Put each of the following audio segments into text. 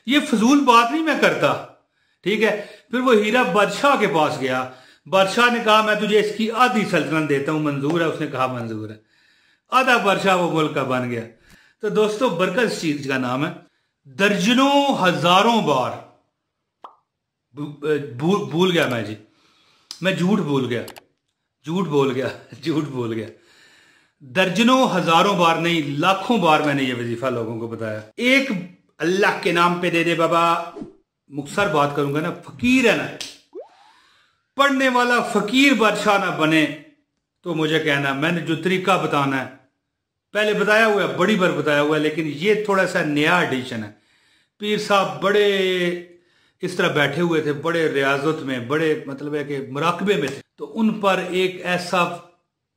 ये फजूल बात नहीं मैं करता, ठीक है। फिर वो हीरा बादशाह के पास गया, बादशाह ने कहा मैं तुझे इसकी आधी सल्तनत देता हूं, मंजूर है? उसने कहा मंजूर है। आधा बादशाह वो मुल्क का बन गया। तो दोस्तों बरकत इस चीज का नाम है। दर्जनों हजारों बार भूल गया मैं जी, मैं झूठ बोल गया, झूठ बोल गया। दर्जनों हजारों बार नहीं, लाखों बार मैंने ये वजीफा लोगों को बताया। एक अल्लाह के नाम पे दे दे बाबा, मुख्तसर बात करूंगा ना, फकीर है ना, पढ़ने वाला फकीर बादशाह ना बने तो मुझे कहना, मैंने जो तरीका बताना है पहले बताया हुआ है, बड़ी बार बताया हुआ है, लेकिन ये थोड़ा सा नया एडिशन है। पीर साहब बड़े इस तरह बैठे हुए थे, बड़े रियाजत में, बड़े मतलब है कि मुराकबे में थे, तो उन पर एक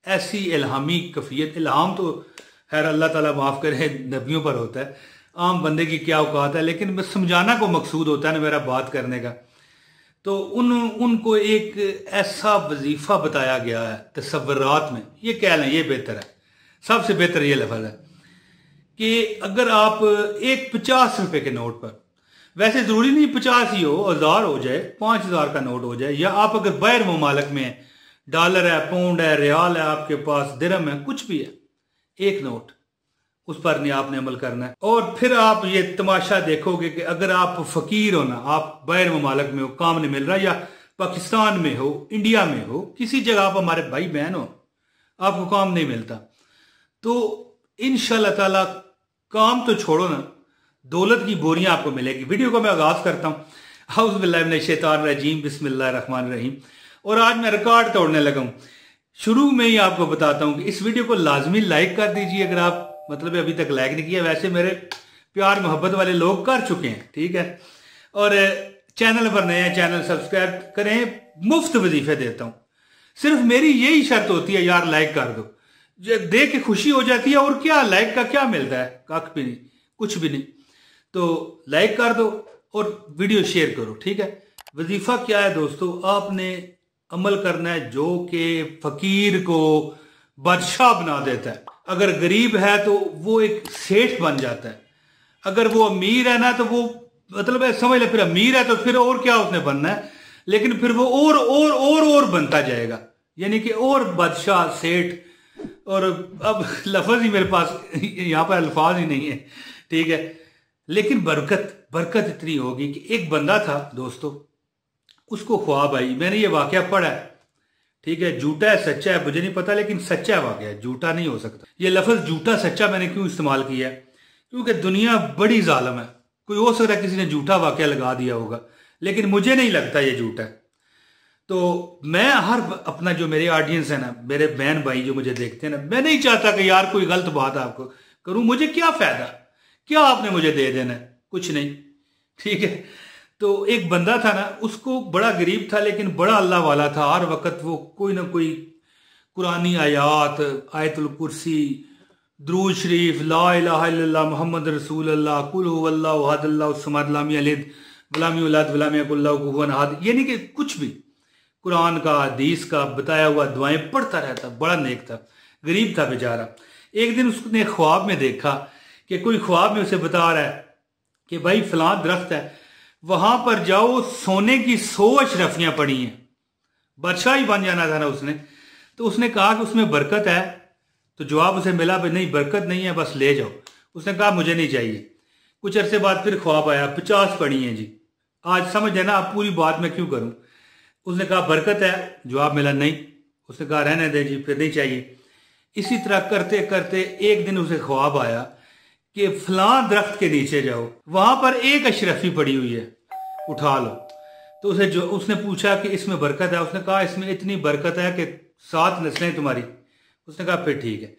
ऐसी इल्हामी कफियत, इल्हाम तो खैर अल्लाह ताला माफ करे नबियों पर होता है, आम बंदे की क्या औकात है, लेकिन समझाना को मकसूद होता है ना मेरा बात करने का। तो उनको एक ऐसा वजीफा बताया गया है तसव्वुरात में, ये कह लें ये बेहतर है, सबसे बेहतर ये लफ्ज़ है कि अगर आप एक 50 रुपए के नोट पर, वैसे जरूरी नहीं 50 ही हो, 1000 हो जाए, 5000 का नोट हो जाए, या आप अगर बाहर ममालिक में डॉलर है, पाउंड है, रियाल है आपके पास, दिरहम है, कुछ भी है, एक नोट, उस पर नहीं आपने अमल करना है। और फिर आप ये तमाशा देखोगे कि अगर आप फकीर हो ना, आप बाहर ममालिक में हो, काम नहीं मिल रहा, या पाकिस्तान में हो, इंडिया में हो, किसी जगह आप हमारे भाई बहन हो, आपको काम नहीं मिलता, तो इंशाअल्लाह ताला काम तो छोड़ो ना, दौलत की बोरियां आपको मिलेगी। वीडियो को मैं आगाज करता हूँ, औज़ु बिल्लाहि मिनश शैतानिर रजीम, बिस्मिल्लाहिर रहमानिर रहीम। और आज मैं रिकॉर्ड तोड़ने लगा हूँ। शुरू में ही आपको बताता हूँ कि इस वीडियो को लाजमी लाइक कर दीजिए अगर आप मतलब अभी तक लाइक नहीं किया। वैसे मेरे प्यार मोहब्बत वाले लोग कर चुके हैं, ठीक है। और चैनल पर नए हैं, चैनल सब्सक्राइब करें, मुफ्त वजीफे देता हूँ। सिर्फ मेरी यही शर्त होती है यार, लाइक कर दो, देख के खुशी हो जाती है। और क्या लाइक का क्या मिलता है, कख भी नहीं, कुछ भी नहीं। तो लाइक कर दो और वीडियो शेयर करो, ठीक है। वजीफा क्या है दोस्तों, आपने अमल करना है जो कि फकीर को बादशाह बना देता है। अगर गरीब है तो वो एक सेठ बन जाता है, अगर वो अमीर है ना तो वो मतलब है, समझ ले, फिर अमीर है तो फिर और क्या उसने बनना है, लेकिन फिर वो और बनता जाएगा, यानी कि और बादशाह, सेठ। और अब लफ्ज ही मेरे पास यहां पर अल्फाज ही नहीं है, ठीक है। लेकिन बरकत इतनी होगी कि एक बंदा था दोस्तों, उसको ख्वाब आई, मैंने ये वाकया पढ़ा है, ठीक है, झूठा है सच्चा है मुझे नहीं पता, लेकिन सच्चा वाकया है, झूठा नहीं हो सकता। ये लफ्ज झूठा सच्चा मैंने क्यों इस्तेमाल किया है, क्योंकि दुनिया बड़ी जालिम है। कोई हो सकता है किसी ने झूठा वाकया लगा दिया होगा, लेकिन मुझे नहीं लगता ये झूठा है। तो मैं हर अपना जो मेरे ऑडियंस है ना, मेरे बहन भाई जो मुझे देखते हैं ना, मैं नहीं चाहता कि यार कोई गलत बात आपको करूं, मुझे क्या फायदा, क्या आपने मुझे दे देना है, कुछ नहीं, ठीक है। तो एक बंदा था ना, उसको बड़ा गरीब था लेकिन बड़ा अल्लाह वाला था। हर वक्त वो कोई ना कोई कुरानी आयात, आयतुल कुर्सी, दुरूद शरीफ, ला इलाहा इल्लल्लाह मुहम्मद रसूलुल्लाह, कुल हुवल्लाहु अहद अल्लाहुस समद लम यलिद वलम यूलद वलम यकुल लहू कुफुवन अहद, यानी कि कुछ भी कुरान का, हदीस का बताया हुआ दुआएं पढ़ता रहता। बड़ा नेक था, गरीब था बेचारा। एक दिन उसने ख्वाब में देखा कि कोई ख्वाब में उसे बता रहा है कि भाई फलां दरख्त है, वहां पर जाओ, सोने की 100 अशरफियां पड़ी हैं, बादशाह ही बन जाना था ना उसने। तो उसने कहा कि उसमें बरकत है, तो जवाब उसे मिला भाई नहीं बरकत नहीं है, बस ले जाओ। उसने कहा मुझे नहीं चाहिए। कुछ अरसे बाद फिर ख्वाब आया, 50 पड़ी हैं जी। आज समझ है ना आप पूरी बात मैं क्यों करूं। उसने कहा बरकत है, जवाब मिला नहीं। उसने कहा रहने दे जी, फिर नहीं चाहिए। इसी तरह करते करते एक दिन उसे ख्वाब आया कि फलां दरख्त के नीचे जाओ, वहां पर एक अशरफी पड़ी हुई है, उठा लो। तो उसने पूछा कि इसमें बरकत है। उसने कहा इसमें इतनी बरकत है कि 7 नस्लें तुम्हारी। उसने कहा फिर ठीक है।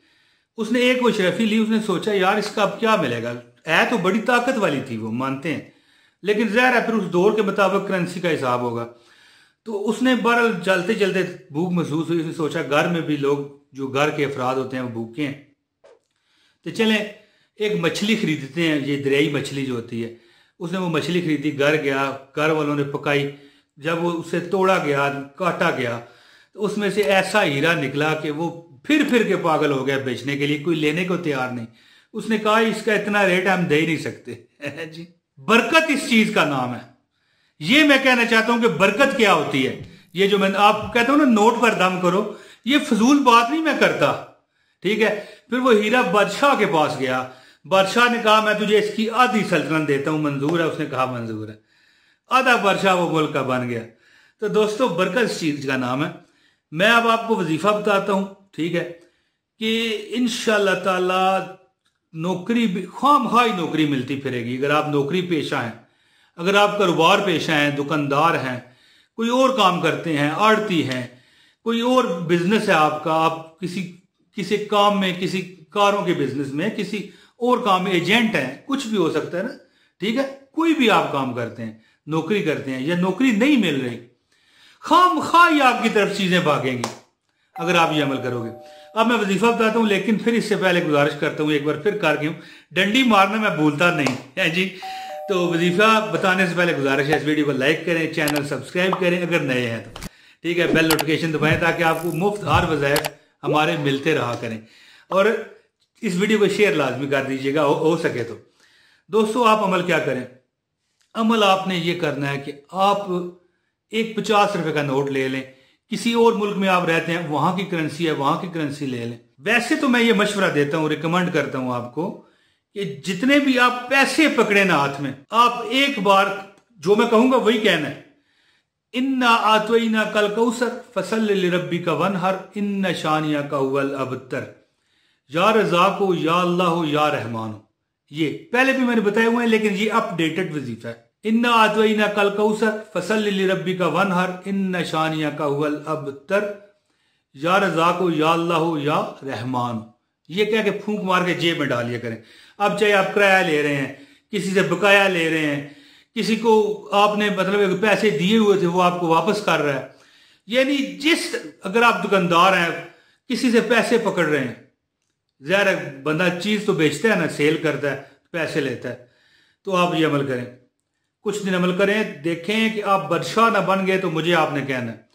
उसने एक वो अशरफी ली। उसने सोचा यार इसका अब क्या मिलेगा, है तो बड़ी ताकत वाली थी, वो मानते हैं, लेकिन ज़ाहिर है फिर उस दौर के मुताबिक करेंसी का हिसाब होगा। तो उसने बहरहाल चलते चलते भूख महसूस हुई। उसने सोचा घर में भी लोग जो घर के अफराद होते हैं वो भूखे हैं, तो चलें एक मछली खरीदते हैं, ये दरियाई मछली जो होती है। उसने वो मछली खरीदी, घर गया, घर वालों ने पकाई। जब वो उसे तोड़ा गया, काटा गया, तो उसमें से ऐसा हीरा निकला कि वो फिर के पागल हो गया बेचने के लिए, कोई लेने को तैयार नहीं। उसने कहा इसका इतना रेट हम दे ही नहीं सकते जी। बरकत इस चीज का नाम है। ये मैं कहना चाहता हूं कि बरकत क्या होती है। ये जो मैं आप कहता हूं ना नोट पर दम करो, ये फजूल बात नहीं मैं करता, ठीक है। फिर वो हीरा बादशाह के पास गया, बादशाह ने कहा मैं तुझे इसकी आधी सल्तनत देता हूं, मंजूर है? उसने कहा मंजूर है। आधा बादशाह वो मुल्क का बन गया। तो दोस्तों बरकत इस चीज का नाम है। मैं अब आपको वजीफा बताता हूं, ठीक है, कि इंशाअल्लाह ताला नौकरी खामखाई नौकरी मिलती फिरेगी। अगर आप नौकरी पेशा हैं, अगर आप कारोबार पेशा हैं, दुकानदार हैं, कोई और काम करते हैं, आड़ती हैं, कोई और बिजनेस है आपका, आप किसी काम में, किसी कारों के बिजनेस में, किसी और काम में एजेंट हैं, कुछ भी हो सकता है ना, ठीक है। कोई भी आप काम करते हैं, नौकरी करते हैं, या नौकरी नहीं मिल रही, खामखाई आपकी तरफ चीजें भागेंगी अगर आप ये अमल करोगे। अब मैं वजीफा बताता हूं, लेकिन फिर इससे पहले गुजारिश करता हूं, एक बार फिर कर गया हूं, डंडी मारना मैं भूलता नहीं है जी। तो वजीफा बताने से पहले गुजारिश है इस वीडियो को लाइक करें, चैनल सब्सक्राइब करें अगर नए हैं तो, ठीक है। बेल नोटिफिकेशन दबाएं ताकि आपको मुफ्त हर वज़ाइफ हमारे मिलते रहा करें, और इस वीडियो को शेयर लाजमी कर दीजिएगा हो सके तो। दोस्तों आप अमल क्या करें, अमल आपने ये करना है कि आप एक 50 रुपए का नोट ले लें। किसी और मुल्क में आप रहते हैं, वहां की करेंसी है, वहां की करेंसी ले लें। वैसे तो मैं ये मशवरा देता हूं, रिकमेंड करता हूं आपको कि जितने भी आप पैसे पकड़े ना हाथ में, आप एक बार जो मैं कहूंगा वही कहना है। इन्ना आतवईना कल कौसर फसल लिरब्बी का वनहर इन्ना शानिया का हुवल अबतर या रज़ाको या अल्लाह या रहमान। ये पहले भी मैंने बताए हुए हैं, लेकिन ये अपडेटेड वजीफा है। इन्ना आतवईना कल कौसर फसल लिरब्बी का वनहर इन्ना शानिया का हुवल अबतर या रज़ाको या अल्लाह या रहमान। ये कह के फूंक मार के जेब में डालिए करें। अब चाहे आप किराया ले रहे हैं, किसी से बकाया ले रहे हैं, किसी को आपने मतलब पैसे दिए हुए थे वो आपको वापस कर रहा है, यानी अगर आप दुकानदार हैं, किसी से पैसे पकड़ रहे हैं, ज़ाहिर है बंदा चीज़ तो बेचता है ना, सेल करता है, पैसे लेता है, तो आप ये अमल करें, कुछ दिन अमल करें, देखें कि आप बादशाह ना बन गए तो मुझे आपने कहना है।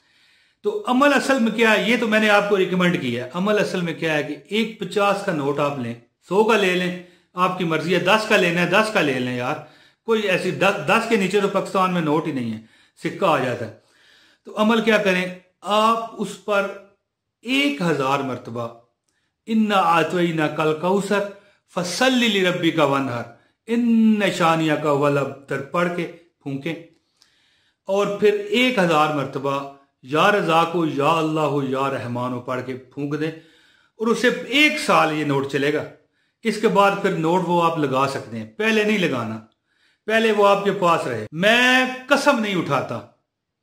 तो अमल असल में क्या है, ये तो मैंने आपको रिकमेंड किया है। अमल असल में क्या है कि एक 50 का नोट आप लें, 100 का ले लें, आपकी मर्जी है, 10 का लेना है 10 का ले लें यार, कोई ऐसी 10 के नीचे तो पाकिस्तान में नोट ही नहीं है, सिक्का आ जाता है। तो अमल क्या करें, आप उस पर 1000 मरतबा इन्ना आतवईना कल कौसर फसल्ली लिरब्बी का वनहर इन शानिया का हुवल अबतर पढ़ के फूंकें, और फिर 1000 मरतबा या रज़ाको या अल्लाह या रहमान पढ़ के फूंक दें, और उसे 1 साल ये नोट चलेगा। इसके बाद फिर नोट वो आप लगा सकते हैं, पहले नहीं लगाना, पहले वो आपके पास रहे। मैं कसम नहीं उठाता,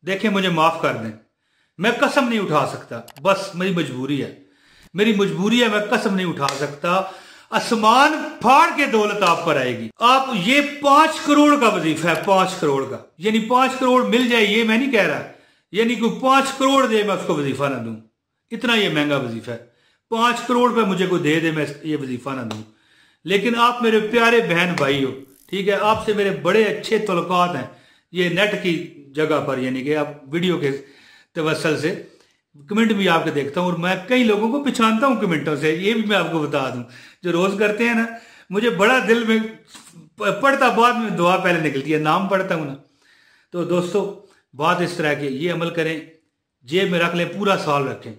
देखें मुझे माफ कर दें, मैं कसम नहीं उठा सकता, बस मेरी मजबूरी है, मेरी मजबूरी है, मैं कसम नहीं उठा सकता। आसमान फाड़ के दौलत आप पर आएगी। आप ये 5 करोड़ का वजीफा है, 5 करोड़ का, यानी 5 करोड़ मिल जाए, ये मैं नहीं कह रहा, यानी कोई 5 करोड़ दे मैं उसको वजीफा ना दूं, इतना ये महंगा वजीफा है। 5 करोड़ पे मुझे कोई दे मैं ये वजीफा ना दूं, लेकिन आप मेरे प्यारे बहन भाई हो, ठीक है, आपसे मेरे बड़े अच्छे तल्लुकात हैं ये नेट की जगह पर, यानी कि आप वीडियो के तवस्सल से कमेंट भी आपके देखता हूं, और मैं कई लोगों को पहचानता हूं कमेंटों से, ये भी मैं आपको बता दूं, जो रोज करते हैं ना, मुझे बड़ा दिल में पढ़ता, बाद में दुआ पहले निकलती है, नाम पढ़ता हूं ना। तो दोस्तों बात इस तरह की, ये अमल करें, जेब में रख लें, पूरा साल रखें,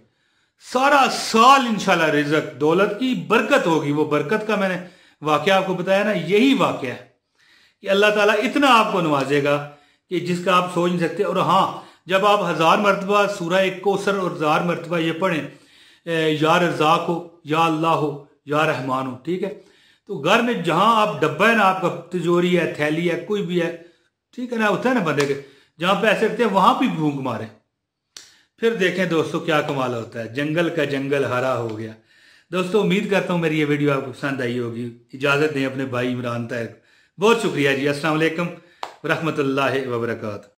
सारा साल इंशाल्लाह रिज़्क दौलत की बरकत होगी। वो बरकत का मैंने वाकया आपको बताया ना, यही वाकया है कि अल्लाह ताला इतना आपको नवाजेगा कि जिसका आप सोच नहीं सकते। और हाँ, जब आप 1000 मरतबा सूरह कौसर और 1000 मरतबा ये पढ़ें, या रज़ाको या अल्लाह या रहमान हो, ठीक है, तो घर में जहां आप डब्बा है ना, आपका तिजोरी है, थैली है, कोई भी है, ठीक है ना, होता है ना बंदे के, जहां पैसे रखते हैं वहां भी भूख मारे, फिर देखें दोस्तों क्या कमाल होता है, जंगल का जंगल हरा हो गया। दोस्तों उम्मीद करता हूं मेरी ये वीडियो आपको पसंद आई होगी। इजाजत दें अपने भाई इमरान ताहिर, बहुत शुक्रिया जी। अस्सलाम वालेकुम व रहमतुल्लाहि व बरकातहू।